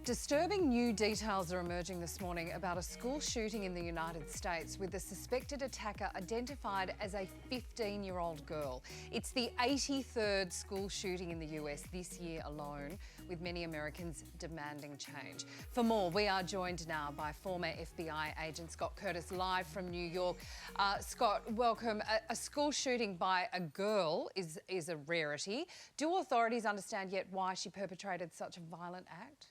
Disturbing new details are emerging this morning about a school shooting in the United States with the suspected attacker identified as a 15-year-old girl. It's the 83rd school shooting in the US this year alone, with many Americans demanding change. For more, we are joined now by former FBI agent Scott Curtis, live from New York. Scott, welcome. A school shooting by a girl is a rarity. Do authorities understand yet why she perpetrated such a violent act?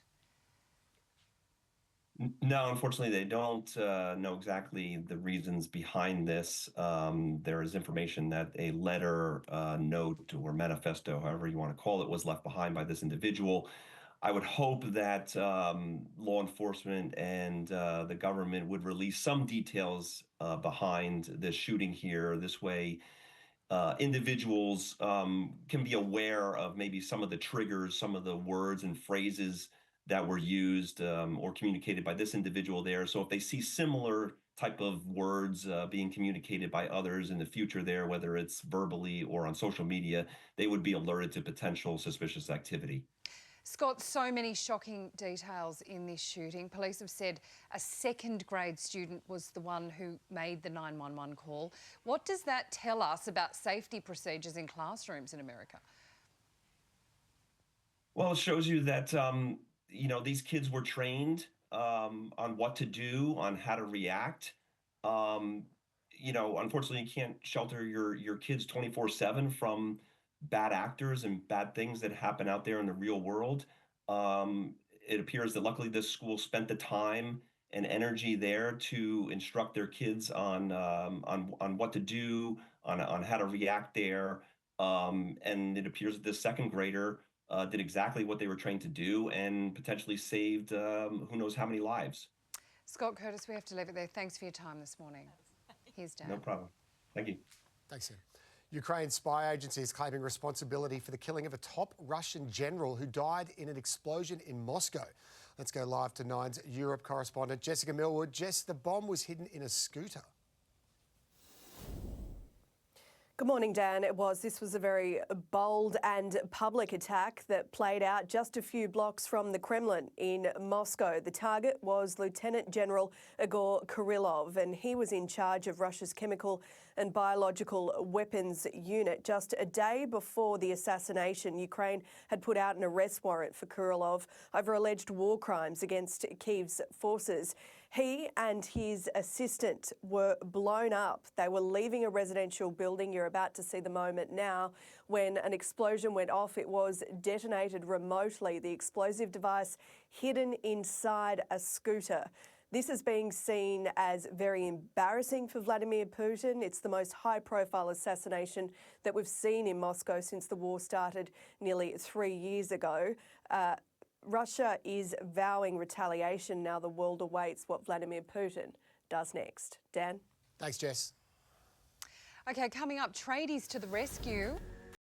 No, unfortunately, they don't know exactly the reasons behind this. There is information that a letter, note, or manifesto, however you want to call it, was left behind by this individual. I would hope that law enforcement and the government would release some details behind this shooting here. This way, individuals can be aware of maybe some of the triggers, some of the words and phrases that were used or communicated by this individual there. So if they see similar type of words being communicated by others in the future there, whether it's verbally or on social media, they would be alerted to potential suspicious activity. Scott, so many shocking details in this shooting. Police have said a second grade student was the one who made the 911 call. What does that tell us about safety procedures in classrooms in America? Well, it shows you that these kids were trained on what to do, on how to react. Um, Unfortunately, you can't shelter your kids 24/7 from bad actors and bad things that happen out there in the real world. It appears that luckily this school spent the time and energy there to instruct their kids on what to do, on how to react there. And it appears that this second grader did exactly what they were trained to do and potentially saved who knows how many lives. Scott Curtis, we have to leave it there. Thanks for your time this morning. Here's Dan. No problem. Thank you. Thanks, Sam. Ukraine spy agency is claiming responsibility for the killing of a top Russian general who died in an explosion in Moscow. Let's go live to Nine's Europe correspondent, Jessica Millwood. Jess, the bomb was hidden in a scooter. Good morning, Dan. This was a very bold and public attack that played out just a few blocks from the Kremlin in Moscow. The target was Lieutenant General Igor Kirillov, and he was in charge of Russia's chemical and biological weapons unit. Just a day before the assassination, Ukraine had put out an arrest warrant for Kirillov over alleged war crimes against Kyiv's forces. He and his assistant were blown up. They were leaving a residential building. You're about to see the moment now when an explosion went off. It was detonated remotely, the explosive device hidden inside a scooter. This is being seen as very embarrassing for Vladimir Putin. It's the most high-profile assassination that we've seen in Moscow since the war started nearly 3 years ago. Russia is vowing retaliation. Now the world awaits what Vladimir Putin does next. Dan? Thanks, Jess. Okay, coming up, tradies to the rescue